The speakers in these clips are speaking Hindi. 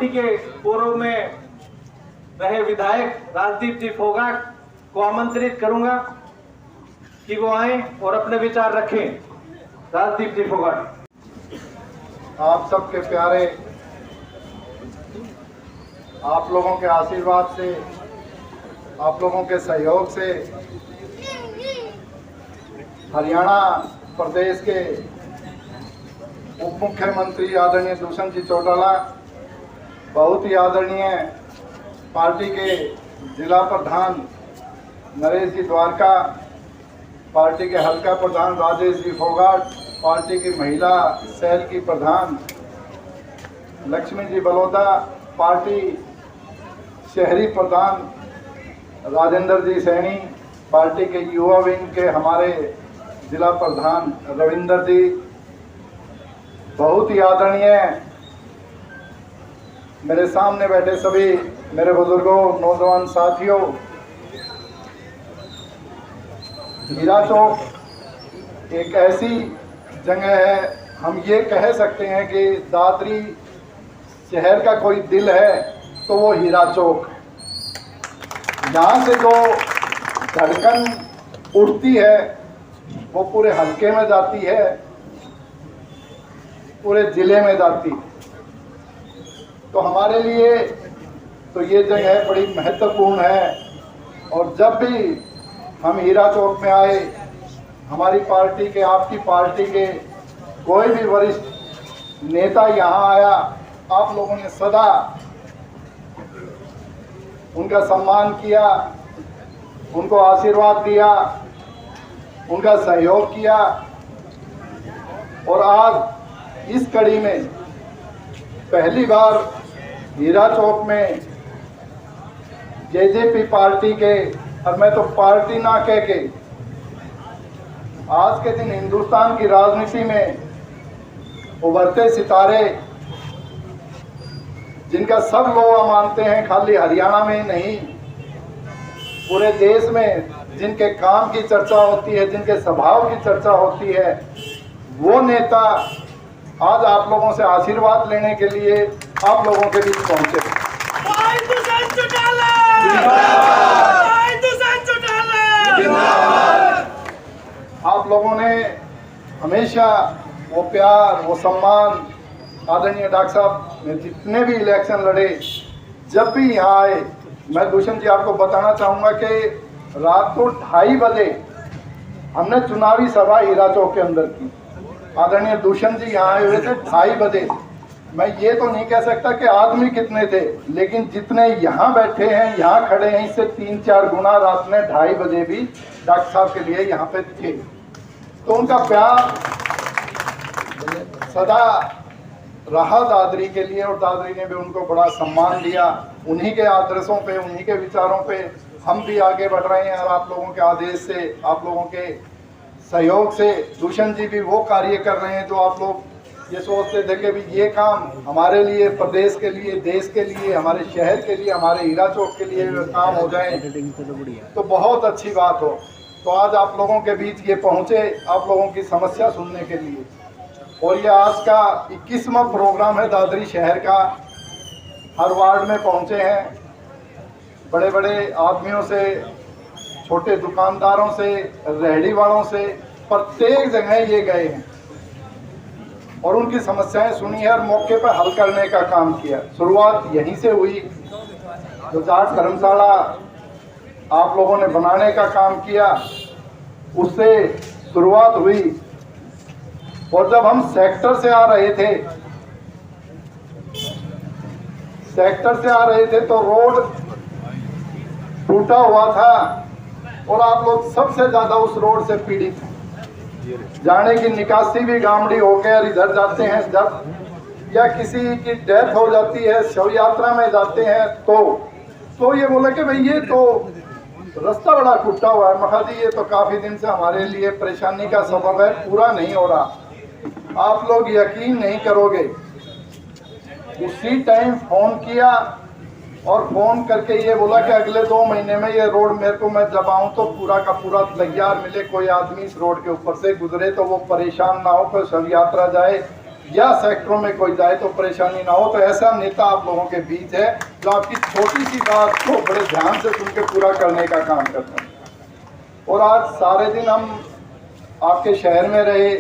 पार्टी के पूर्व में रहे विधायक राजदीप जी फोगाट को आमंत्रित करूंगा कि वो आए और अपने विचार रखें। राजदीप जी फोगाट। आप सबके प्यारे, आप लोगों के आशीर्वाद से, आप लोगों के सहयोग से हरियाणा प्रदेश के उप मुख्यमंत्री आदरणीय दुष्यंत जी चौटाला, बहुत ही आदरणीय पार्टी के जिला प्रधान नरेश जी द्वारका, पार्टी के हल्का प्रधान राजेश जी फोगाट, पार्टी की महिला सेल की प्रधान लक्ष्मी जी बलौदा, पार्टी शहरी प्रधान राजेंद्र जी सैनी, पार्टी के युवा विंग के हमारे जिला प्रधान रविंदर जी, बहुत ही आदरणीय मेरे सामने बैठे सभी मेरे बुजुर्गों, नौजवान साथियों। हीरा चौक एक ऐसी जगह है, हम ये कह सकते हैं कि दादरी शहर का कोई दिल है तो वो हीरा चौक। यहाँ से जो धड़कन उठती है वो पूरे हल्के में जाती है, पूरे जिले में जाती। तो हमारे लिए तो ये जगह बड़ी महत्वपूर्ण है। और जब भी हम हीरा चौक में आए, हमारी पार्टी के, आपकी पार्टी के कोई भी वरिष्ठ नेता यहाँ आया, आप लोगों ने सदा उनका सम्मान किया, उनको आशीर्वाद दिया, उनका सहयोग किया। और आज इस कड़ी में पहली बार हीरा चौक में जेजेपी पार्टी के, और मैं तो पार्टी ना कह के, आज के दिन हिंदुस्तान की राजनीति में उभरते सितारे जिनका सब लोग मानते हैं, खाली हरियाणा में नहीं पूरे देश में जिनके काम की चर्चा होती है, जिनके स्वभाव की चर्चा होती है, वो नेता आज आप लोगों से आशीर्वाद लेने के लिए आप लोगों के बीच पहुंचे। आप लोगों ने हमेशा वो प्यार, वो सम्मान, आदरणीय डॉक्टर साहब ने जितने भी इलेक्शन लड़े, जब भी यहाँ आए, मैं दुष्यंत जी आपको बताना चाहूँगा कि रात को 2:30 बजे हमने चुनावी सभा हीरा चौक के अंदर की। आदरणीय दुष्यंत जी यहाँ आए हुए थे 2:30 बजे। मैं ये तो नहीं कह सकता कि आदमी कितने थे, लेकिन जितने यहाँ बैठे हैं, यहाँ खड़े हैं, इससे 3-4 गुना रात में 2:30 बजे भी डॉक्टर साहब के लिए यहाँ पे थे। तो उनका प्यार सदा रहा दादरी के लिए, और दादरी ने भी उनको बड़ा सम्मान दिया। उन्हीं के आदर्शों पे, उन्हीं के विचारों पे हम भी आगे बढ़ रहे हैं। और आप लोगों के आदेश से, आप लोगों के सहयोग से दुष्यंत जी भी वो कार्य कर रहे हैं जो आप लोग ये सोचते थे कि भी ये काम हमारे लिए, प्रदेश के लिए, देश के लिए, हमारे शहर के लिए, हमारे हीरा चौक के लिए काम हो जाए तो बहुत अच्छी बात हो। तो आज आप लोगों के बीच ये पहुँचे, आप लोगों की समस्या सुनने के लिए। और ये आज का 21वां प्रोग्राम है दादरी शहर का। हर वार्ड में पहुँचे हैं, बड़े बड़े आदमियों से, छोटे दुकानदारों से, रेहड़ी वालों से, प्रत्येक जगह ये गए हैं और उनकी समस्याएं सुनी है और मौके पर हल करने का काम किया। शुरुआत यहीं से हुई, जो जाट धर्मशाला आप लोगों ने बनाने का काम किया, उससे शुरुआत हुई। और जब हम सेक्टर से आ रहे थे तो रोड टूटा हुआ था और आप लोग सबसे ज्यादा उस रोड से पीड़ित हैं। जाने की निकासी भी गामड़ी हो गया, और इधर जाते हैं जब, या किसी की डेथ हो जाती है, शव यात्रा में जाते हैं तो ये बोले कि भाई ये तो रास्ता बड़ा टूटा हुआ है। मखा जी ये तो काफी दिन से हमारे लिए परेशानी का सबब है, पूरा नहीं हो रहा। आप लोग यकीन नहीं करोगे, उसी टाइम फोन किया और फोन करके ये बोला कि अगले 2 महीने में ये रोड मेरे को, मैं जब आऊँ तो पूरा का पूरा तैयार मिले, कोई आदमी इस रोड के ऊपर से गुजरे तो वो परेशान ना हो, कोई शव यात्रा जाए या सेक्टरों में कोई जाए तो परेशानी ना हो। तो ऐसा नेता आप लोगों के बीच है जो आपकी छोटी सी बात को बड़े ध्यान से सुन के पूरा करने का काम करता है। और आज सारे दिन हम आपके शहर में रहे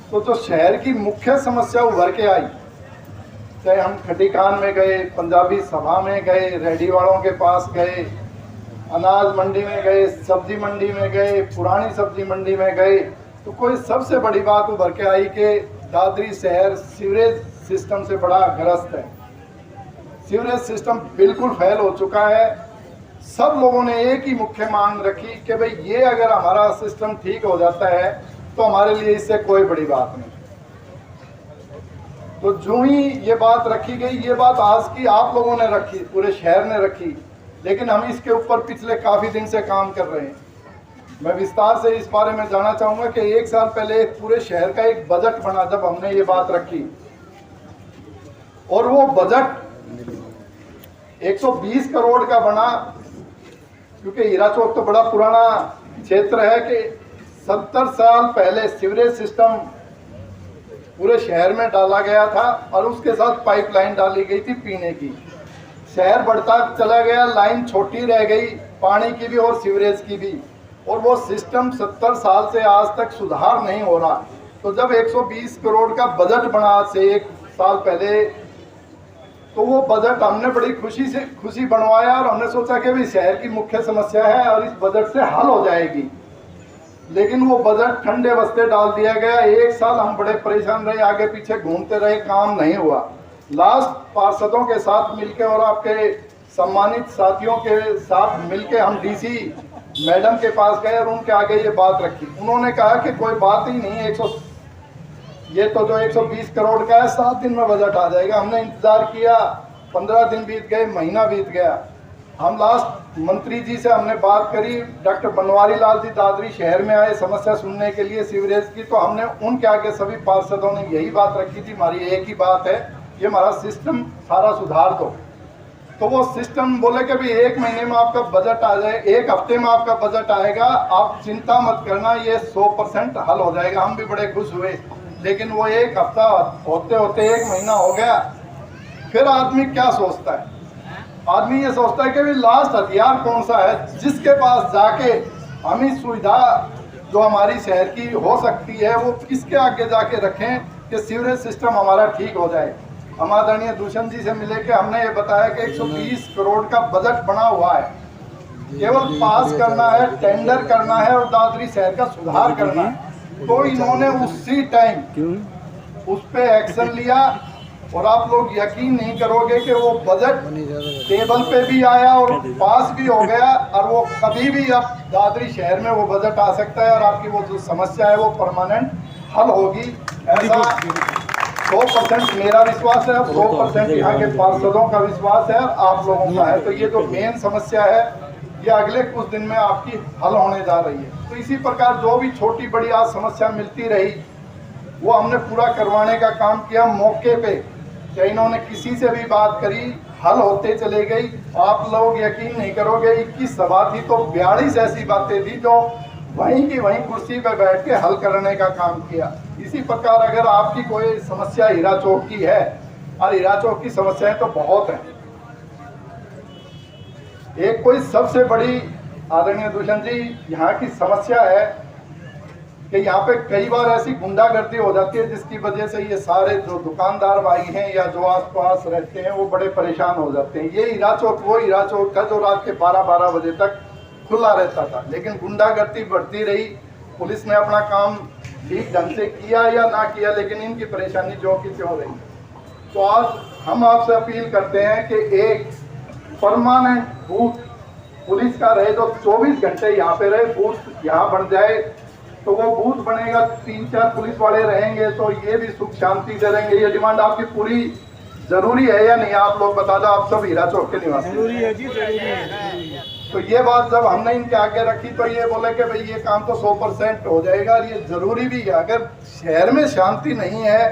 तो जो शहर की मुख्य समस्या उभर के आई, चाहे हम खटी खान में गए, पंजाबी सभा में गए, रेडी वालों के पास गए, अनाज मंडी में गए, सब्जी मंडी में गए, पुरानी सब्जी मंडी में गए, तो कोई सबसे बड़ी बात उभर के आई कि दादरी शहर सीवरेज सिस्टम से बड़ा ग्रस्त है। सीवरेज सिस्टम बिल्कुल फेल हो चुका है। सब लोगों ने एक ही मुख्य मांग रखी कि भाई ये अगर हमारा सिस्टम ठीक हो जाता है तो हमारे लिए इससे कोई बड़ी बात नहीं। तो जो ही ये बात रखी गई, ये बात आज की आप लोगों ने रखी, पूरे शहर ने रखी, लेकिन हम इसके ऊपर पिछले काफी दिन से काम कर रहे हैं। मैं विस्तार से इस बारे में जानना चाहूंगा कि 1 साल पहले पूरे शहर का एक बजट बना जब हमने ये बात रखी, और वो बजट 120 करोड़ का बना, क्योंकि हीरा चौक तो बड़ा पुराना क्षेत्र है कि 70 साल पहले सीवरेज सिस्टम पूरे शहर में डाला गया था और उसके साथ पाइपलाइन डाली गई थी पीने की। शहर बढ़ता चला गया, लाइन छोटी रह गई, पानी की भी और सीवरेज की भी, और वो सिस्टम 70 साल से आज तक सुधार नहीं हो रहा। तो जब 120 करोड़ का बजट बना आज से 1 साल पहले, तो वो बजट हमने बड़ी खुशी बनवाया और हमने सोचा कि भाई शहर की मुख्य समस्या है और इस बजट से हल हो जाएगी। लेकिन वो बजट ठंडे बस्ते डाल दिया गया। 1 साल हम बड़े परेशान रहे, आगे पीछे घूमते रहे, काम नहीं हुआ। लास्ट पार्षदों के साथ मिलके और आपके सम्मानित साथियों के साथ मिलके हम डीसी मैडम के पास गए और उनके आगे ये बात रखी। उन्होंने कहा कि कोई बात ही नहीं है, ये तो जो 120 करोड़ का है 7 दिन में बजट आ जाएगा। हमने इंतजार किया, 15 दिन बीत गए, महीना बीत गया। हम लास्ट मंत्री जी से हमने बात करी, डॉक्टर बनवारी लाल जी दादरी शहर में आए समस्या सुनने के लिए सीवरेज की, तो हमने उनके आगे सभी पार्षदों ने यही बात रखी थी, हमारी एक ही बात है, ये हमारा सिस्टम सारा सुधार दो। तो वो सिस्टम बोले कि भाई 1 महीने में आपका बजट आ जाए, 1 हफ्ते में आपका बजट आएगा, आप चिंता मत करना, ये 100% हल हो जाएगा। हम भी बड़े खुश हुए, लेकिन वो 1 हफ्ता होते होते 1 महीना हो गया। फिर आदमी क्या सोचता है? आदमी ये सोचता है कि भाई लास्ट हथियार कौन सा है जिसके पास जाके हम इस सुविधा जो हमारी शहर की हो सकती है वो किसके आगे जाके रखें कि सीवरेज सिस्टम हमारा ठीक हो जाए। हम आदरणीय दूषण जी से मिले के हमने ये बताया कि 120 करोड़ का बजट बना हुआ है, केवल पास करना है, टेंडर करना है और दादरी शहर का सुधार करना है। तो इन्होंने उसी टाइम उस पे एक्शन लिया और आप लोग यकीन नहीं करोगे कि वो बजट टेबल पे भी आया और पास भी हो गया, और वो कभी भी अब दादरी शहर में वो बजट आ सकता है और आपकी वो जो समस्या है वो परमानेंट हल होगी। ऐसा 100% मेरा विश्वास है, 100% यहाँ के पार्षदों का विश्वास है और आप लोगों का है। तो ये जो मेन समस्या है ये अगले कुछ दिन में आपकी हल होने जा रही है। तो इसी प्रकार जो भी छोटी बड़ी आज समस्या मिलती रही वो हमने पूरा करवाने का काम किया मौके पे। चाहे इन्होंने किसी से भी बात करी, हल होते चले गई। आप लोग यकीन नहीं करोगे, 21 सभा थी तो 42 ऐसी बातें थी जो वहीं की वहीं कुर्सी पे बैठ के हल करने का काम किया। इसी प्रकार अगर आपकी कोई समस्या हीरा चौक की है, और हीरा चौक की समस्याएं तो बहुत हैं, एक कोई सबसे बड़ी आदरणीय दूषण जी यहाँ की समस्या है कि यहाँ पे कई बार ऐसी गुंडागर्दी हो जाती है जिसकी वजह से ये सारे जो दुकानदार भाई हैं या जो आसपास रहते हैं वो बड़े परेशान हो जाते हैं। ये हीरा चौक वो हीरा चौक था जो रात के 12-12 बजे तक खुला रहता था, लेकिन गुंडागर्दी बढ़ती रही। पुलिस ने अपना काम ठीक ढंग से किया या ना किया, लेकिन इनकी परेशानी जो की त्यों रही। तो आज हम आपसे अपील करते हैं कि एक परमानेंट बूथ पुलिस का रहे, जो 24 घंटे यहाँ पे रहे, बूथ यहाँ बन जाए। तो वो बूथ बनेगा, 3-4 पुलिस वाले रहेंगे तो ये भी सुख शांति से रहेंगे। ये डिमांड आपकी पूरी जरूरी है या नहीं? आप लोग बता दो, आप सब हीरा चौक के निवासी। जरूरी है जी, जरूरी है। तो ये बात जब हमने इनके आगे रखी तो ये बोले कि भाई ये काम तो 100% हो जाएगा और ये जरूरी भी है। अगर शहर में शांति नहीं है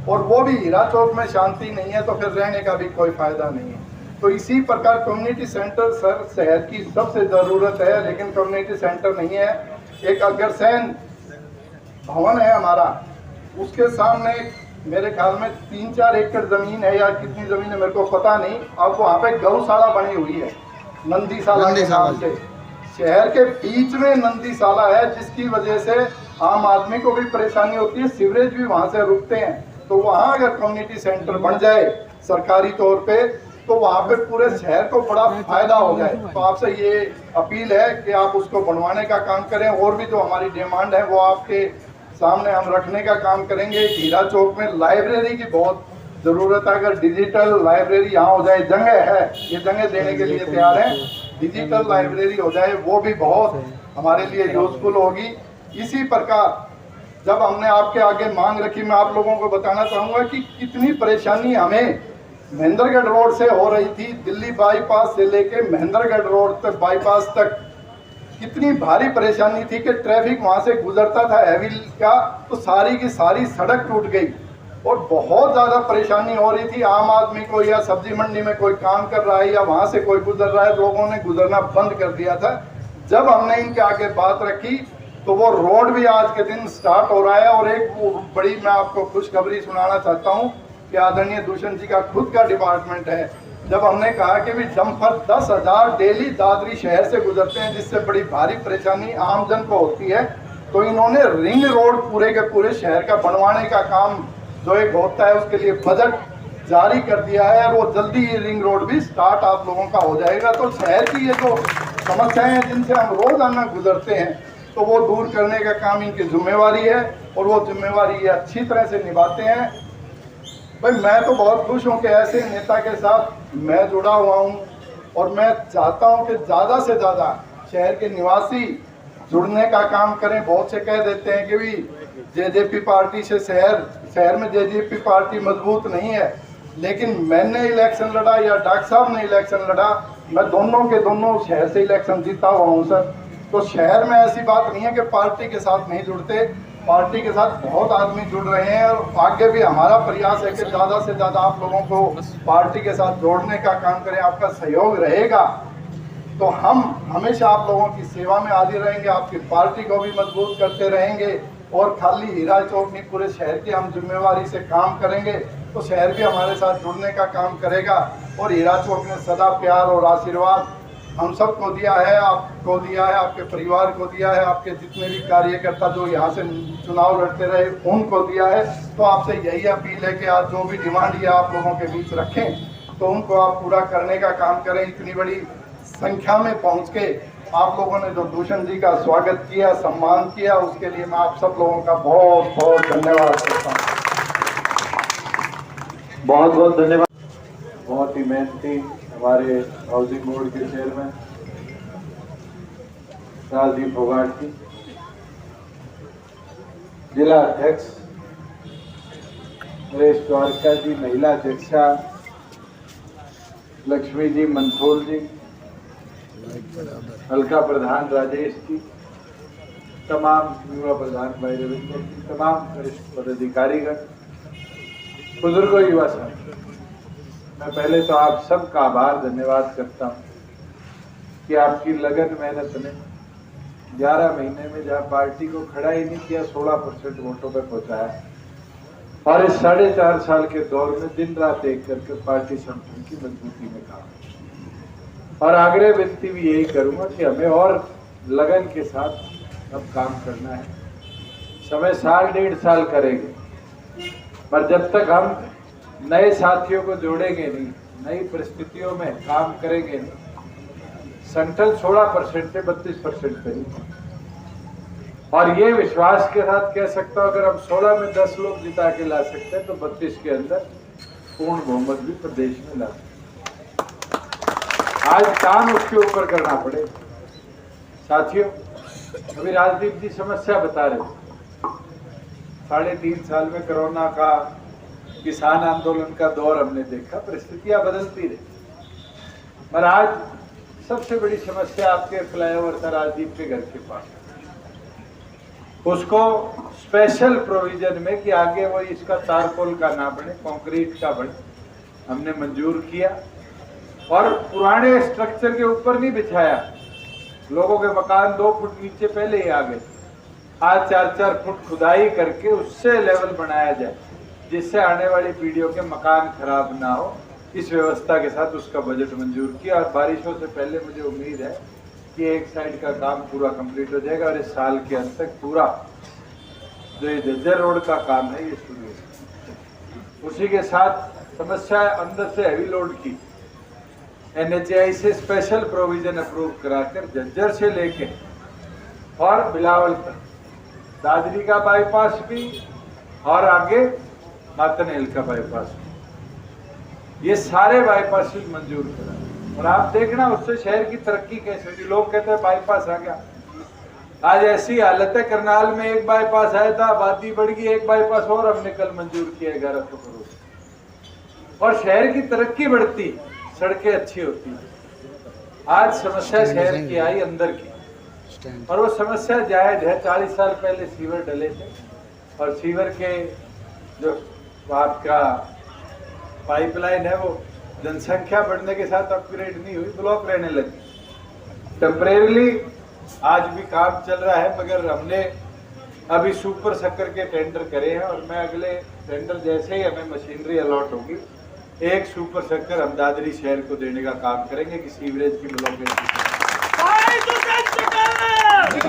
और वो भी हीरा चौक में शांति नहीं है तो फिर रहने का भी कोई फायदा नहीं है। तो इसी प्रकार कम्युनिटी सेंटर सर शहर की सबसे ज़रूरत है, लेकिन कम्युनिटी सेंटर नहीं है। एक अग्रसेन भवन है हमारा, उसके सामने मेरे ख्याल में 3-4 एकड़ जमीन है या कितनी जमीन है मेरे को पता नहीं। अब वहाँ पे गौशाला बनी हुई है नंदीशाला के नाम से। शहर के बीच में नंदीशाला है, जिसकी वजह से आम आदमी को भी परेशानी होती है, सीवरेज भी वहाँ से रुकते हैं। तो वहाँ अगर कम्युनिटी सेंटर बन जाए सरकारी तौर पे, तो वहाँ पे पूरे शहर को बड़ा फायदा हो जाए। तो आपसे ये अपील है कि आप उसको बनवाने का काम करें। और भी जो हमारी डिमांड है वो आपके सामने हम रखने का काम करेंगे। हीरा चौक में लाइब्रेरी की बहुत ज़रूरत है। अगर डिजिटल लाइब्रेरी यहाँ हो जाए, जगह है, ये जगह देने के लिए तैयार है, डिजिटल लाइब्रेरी हो जाए, वो भी बहुत हमारे लिए यूजफुल होगी। इसी प्रकार जब हमने आपके आगे मांग रखी, मैं आप लोगों को बताना चाहूँगा कि कितनी परेशानी हमें महेंद्रगढ़ रोड से हो रही थी। दिल्ली बाईपास से लेके महेंद्रगढ़ रोड तक, बाईपास तक कितनी भारी परेशानी थी कि ट्रैफिक वहाँ से गुजरता था हैवी का, तो सारी की सारी सड़क टूट गई और बहुत ज़्यादा परेशानी हो रही थी आम आदमी को। या सब्जी मंडी में कोई काम कर रहा है या वहाँ से कोई गुजर रहा है, लोगों ने गुजरना बंद कर दिया था। जब हमने इनके आगे बात रखी तो वो रोड भी आज के दिन स्टार्ट हो रहा है। और एक बड़ी मैं आपको खुशखबरी सुनाना चाहता हूँ कि आदरणीय दूषण जी का खुद का डिपार्टमेंट है। जब हमने कहा कि भी डंपर 10,000 डेली दादरी शहर से गुजरते हैं, जिससे बड़ी भारी परेशानी आमजन को होती है, तो इन्होंने रिंग रोड पूरे के पूरे शहर का बनवाने का काम जो एक होता है उसके लिए बजट जारी कर दिया है। और वो जल्दी ही रिंग रोड भी स्टार्ट आप लोगों का हो जाएगा। तो शहर की ये जो समस्याएं हैं जिनसे हम रोजाना गुजरते हैं, तो वो दूर करने का काम इनकी जिम्मेवारी है और वो जिम्मेवारी ये अच्छी तरह से निभाते हैं। भाई मैं तो बहुत खुश हूँ कि ऐसे नेता के साथ मैं जुड़ा हुआ हूँ और मैं चाहता हूँ कि ज़्यादा से ज़्यादा शहर के निवासी जुड़ने का काम करें। बहुत से कह देते हैं कि भी जेजेपी पार्टी से शहर में जेजेपी पार्टी मजबूत नहीं है, लेकिन मैंने इलेक्शन लड़ा या डॉक्टर साहब ने इलेक्शन लड़ा, मैं दोनों के दोनों शहर से इलेक्शन जीता हुआ हूँ सर। तो शहर में ऐसी बात नहीं है कि पार्टी के साथ नहीं जुड़ते, पार्टी के साथ बहुत आदमी जुड़ रहे हैं। और आगे भी हमारा प्रयास है कि ज़्यादा से ज़्यादा आप लोगों को पार्टी के साथ जोड़ने का काम करें। आपका सहयोग रहेगा तो हम हमेशा आप लोगों की सेवा में हाजिर रहेंगे, आपकी पार्टी को भी मजबूत करते रहेंगे। और खाली हीरा चौक नहीं, पूरे शहर की हम जिम्मेवारी से काम करेंगे तो शहर भी हमारे साथ जुड़ने का काम करेगा। और हीरा चौक ने सदा प्यार और आशीर्वाद हम सबको दिया है, आपको दिया है, आपके परिवार को दिया है, आपके जितने भी कार्यकर्ता जो यहाँ से चुनाव लड़ते रहे उनको दिया है। तो आपसे यही अपील है कि आज जो भी डिमांड ये आप लोगों के बीच रखें तो उनको आप पूरा करने का काम करें। इतनी बड़ी संख्या में पहुँच के आप लोगों ने जो दूषण जी का स्वागत किया, सम्मान किया, उसके लिए मैं आप सब लोगों का बहुत बहुत धन्यवाद करता हूँ। बहुत बहुत धन्यवाद। बहुत ही मेहनती हमारे हाउसिंग बोर्ड के चेयरमैन राजदीप फोगाट जी, जिला अध्यक्ष नरेश द्वारका जी, महिला अध्यक्षा लक्ष्मी जी मंथोल जी, हल्का प्रधान राजेश जी, तमाम युवा प्रधान भाई रविंद्र जी, तमाम वरिष्ठ पदाधिकारीगण, बुजुर्गों, युवा साथी, मैं पहले तो आप सबका आभार धन्यवाद करता हूँ कि आपकी लगन मेहनत ने 11 महीने में जहाँ पार्टी को खड़ा ही नहीं किया 16% वोटों पे पहुंचाया। और इस 4.5 साल के दौर में दिन रात एक करके पार्टी संगठन की मजबूती में काम। और आग्रह विनती भी यही करूंगा कि हमें और लगन के साथ अब काम करना है। समय 1.5 साल करेंगे, पर जब तक हम नए साथियों को जोड़ेंगे नहीं, नई परिस्थितियों में काम करेंगे नहीं, संगठन 16% से 32% पे नहीं। और ये विश्वास के साथ कह सकता हूं, अगर हम 16 में 10 लोग जिता के ला सकते हैं तो 32 के अंदर पूर्ण बहुमत भी प्रदेश में ला सकते। आज काम उसके ऊपर करना पड़े। साथियों, अभी राजदीप जी समस्या बता रहे थे, 3.5 साल में कोरोना का, किसान आंदोलन का दौर हमने देखा, परिस्थितियां बदलती रही। पर आज सबसे बड़ी समस्या आपके फ्लाईओवर था राजदीप के घर के पास, उसको स्पेशल प्रोविजन में कि आगे वो इसका तारकोल का ना बने, कंक्रीट का बने, हमने मंजूर किया। और पुराने स्ट्रक्चर के ऊपर नहीं बिछाया, लोगों के मकान 2 फुट नीचे पहले ही आ गए। आज 4-4 फुट खुदाई करके उससे लेवल बनाया जाए जिससे आने वाली पीढ़ियों के मकान खराब ना हो, इस व्यवस्था के साथ उसका बजट मंजूर किया। और बारिशों से पहले मुझे उम्मीद है कि एक साइड का काम पूरा कंप्लीट हो जाएगा और इस साल के अंत तक पूरा जो ये जज्जर रोड का काम है ये शुरू हो। उसी के साथ समस्या अंदर से हैवी लोड की NHAI से स्पेशल प्रोविजन अप्रूव कराकर जज्जर से लेके और बिलावल तक दादरी का बाईपास भी और आगे मातनहेल का बाईपास भी, ये सारे बाईपास भी मंजूर करा। और आप देखना उससे शहर की तरक्की कैसे होगी। लोग कहते हैं बाईपास आ गया, आज ऐसी हालत है करनाल में एक बाईपास आया था, आबादी बढ़ गई, एक बाईपास और हमने कल मंजूर किया 1100 करोड़। और शहर की तरक्की बढ़ती, सड़कें अच्छी होती। आज समस्या शहर की आई अंदर की, और वो समस्या जायज है। 40 साल पहले सीवर डले थे और सीवर के जो आपका पाइपलाइन है वो जनसंख्या बढ़ने के साथ अपग्रेड नहीं हुई, ब्लॉक रहने लगी। टेम्परेरीली आज भी काम चल रहा है, मगर हमने अभी सुपर शक्कर के टेंडर करे हैं और मैं अगले टेंडर जैसे ही हमें मशीनरी अलॉट होगी, एक सुपर शक्कर हम दादरी शहर को देने का काम करेंगे कि सीवरेज की ब्लॉकेज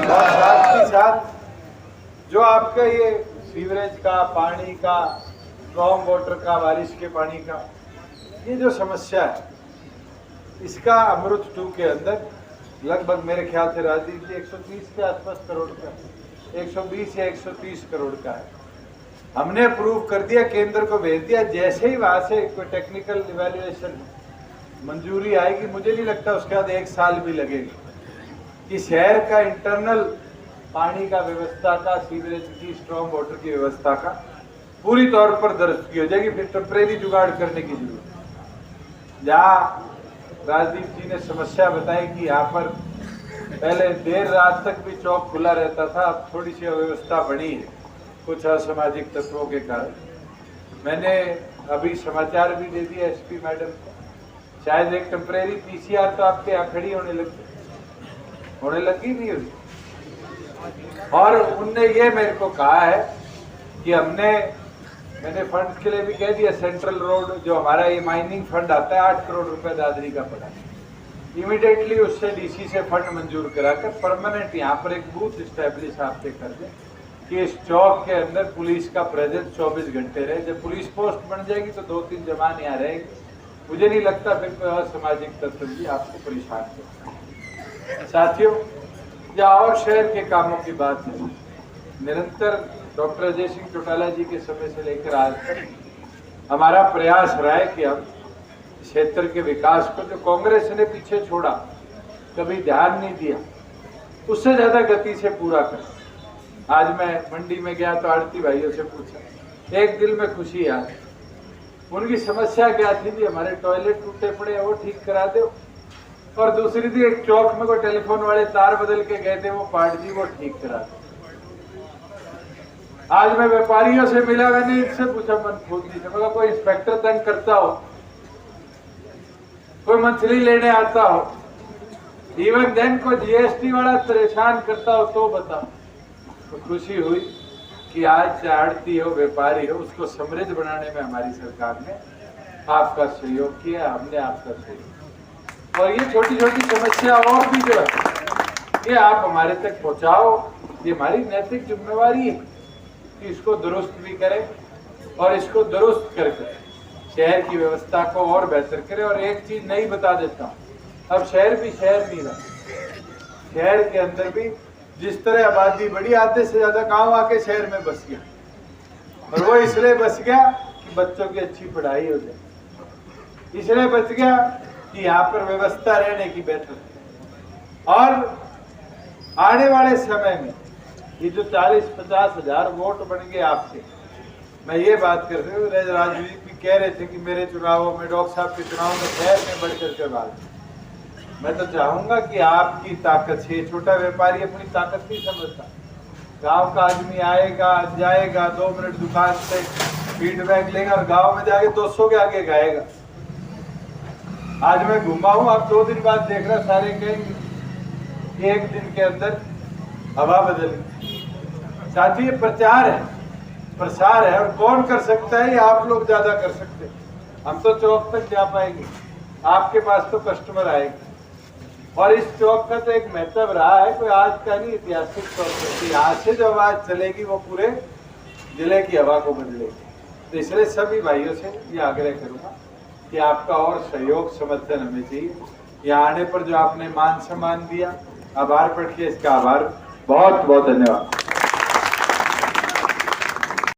और साथ ही साथ जो आपका ये सीवरेज का पानी का, स्ट्रॉन्ग वाटर का, बारिश के पानी का, ये जो समस्या है इसका अमृत 2 के अंदर लगभग मेरे ख्याल से राजीव जी 130 के आसपास करोड़ का, 120 या 130 करोड़ का है। हमने अप्रूव कर दिया, केंद्र को भेज दिया। जैसे ही वहां से कोई टेक्निकल इवैल्यूएशन मंजूरी आएगी, मुझे नहीं लगता उसके बाद 1 साल भी लगेगा कि शहर का इंटरनल पानी का व्यवस्था का, सीवरेज की, स्ट्रॉन्ग वाटर की व्यवस्था का पूरी तौर पर दुरुस्ती हो जाएगी। फिर टेम्परेरी जुगाड़ करने की जरूरत है। जहाँ राजदीप जी ने समस्या बताई कि यहाँ पर पहले देर रात तक भी चौक खुला रहता था, अब थोड़ी सी अव्यवस्था बनी है कुछ असामाजिक तत्वों के कारण। मैंने अभी समाचार भी दे दिया SP मैडम को, शायद एक टेम्परेरी PCR तो आपके यहाँ खड़ी होने लगी नहीं हुई। और उनने ये मेरे को कहा है कि मैंने फंड के लिए भी कह दिया, सेंट्रल रोड जो हमारा ये माइनिंग फंड आता है 8 करोड़ रुपए दादरी का पड़ा, इमीडिएटली उससे DC से फंड मंजूर कराकर परमानेंट यहाँ पर एक बूथ स्टैब्लिश आपके कर दें कि इस चौक के अंदर पुलिस का प्रेजेंस 24 घंटे रहे। जब पुलिस पोस्ट बन जाएगी तो 2-3 जवान यहाँ रहेंगे। मुझे नहीं लगता फिर कोई असामाजिक तत्व भी आपको परेशान करता। साथियों, या और शहर के कामों की बात है, निरंतर डॉक्टर अजय सिंह चौटाला जी के समय से लेकर आज तक हमारा प्रयास रहा है कि हम क्षेत्र के विकास को, जो कांग्रेस ने पीछे छोड़ा, कभी ध्यान नहीं दिया, उससे ज्यादा गति से पूरा करें। आज मैं मंडी में गया तो आड़ती भाइयों से पूछा, एक दिल में खुशी आ रही। उनकी समस्या क्या थी जी, हमारे टॉयलेट टूटे पड़े हैं वो ठीक करा दो, और दूसरी थी एक चौक में कोई टेलीफोन वाले तार बदल के गए थे वो पार्ट जी वो ठीक करा दो। आज मैं व्यापारियों से मिला, मैंने इनसे पूछा मन खोदनी से, मगर कोई इंस्पेक्टर तंग करता हो, कोई मंथली लेने आता हो, इवन देन कोई GST वाला परेशान करता हो तो बताओ। तो खुशी हुई कि आज आड़ती हो, व्यापारी हो, उसको समृद्ध बनाने में हमारी सरकार ने आपका सहयोग किया, हमने आपका सहयोग। और ये छोटी छोटी समस्या और भी जो है ये आप हमारे तक पहुंचाओ, ये हमारी नैतिक जिम्मेवारी है कि इसको दुरुस्त भी करें और इसको दुरुस्त करके शहर की व्यवस्था को और बेहतर करें। और एक चीज नहीं बता देता हूँ, अब शहर भी शहर नहीं रहा, शहर के अंदर भी जिस तरह आबादी बढ़ी, आधे से ज्यादा गांव आके शहर में बस गया, और वो इसलिए बस गया कि बच्चों की अच्छी पढ़ाई हो जाए, इसलिए बच गया कि यहाँ पर व्यवस्था रहने की बेहतर है। और आने वाले समय में ये जो 40-50 हजार वोट बन गए आपके, मैं ये बात कर रही हूँ, राजू जी भी कह रहे थे कि मेरे चुनावों में, डॉक्टर साहब के चुनाव में शहर में बढ़कर के बात, मैं तो चाहूंगा कि आपकी ताकत से, छोटा व्यापारी अपनी ताकत नहीं समझता, गांव का आदमी आएगा जाएगा, 2 मिनट दुकान से फीडबैक लेगा और गांव में जाके 200 के आगे गाएगा। आज मैं घूमा हूँ, आप 2 दिन बाद देख रहा, सारे कहेंगे 1 दिन के अंदर हवा बदल गई। साथ ही ये प्रचार है, प्रसार है, और कौन कर सकता है ये आप लोग ज्यादा कर सकते हैं। हम तो चौक तक जा पाएंगे, आपके पास तो कस्टमर आएंगे। और इस चौक का तो एक महत्व रहा है, कोई आज का नहीं, ऐतिहासिक तौर पर यहाँ से जो आवाज चलेगी वो पूरे जिले की हवा को बदलेगी। तो इसलिए सभी भाइयों से ये आग्रह करूंगा कि आपका और सहयोग समर्थन हमें चाहिए। यहाँ आने पर जो आपने मान सम्मान दिया, आभार प्रकट किया, इसका आभार, बहुत बहुत धन्यवाद।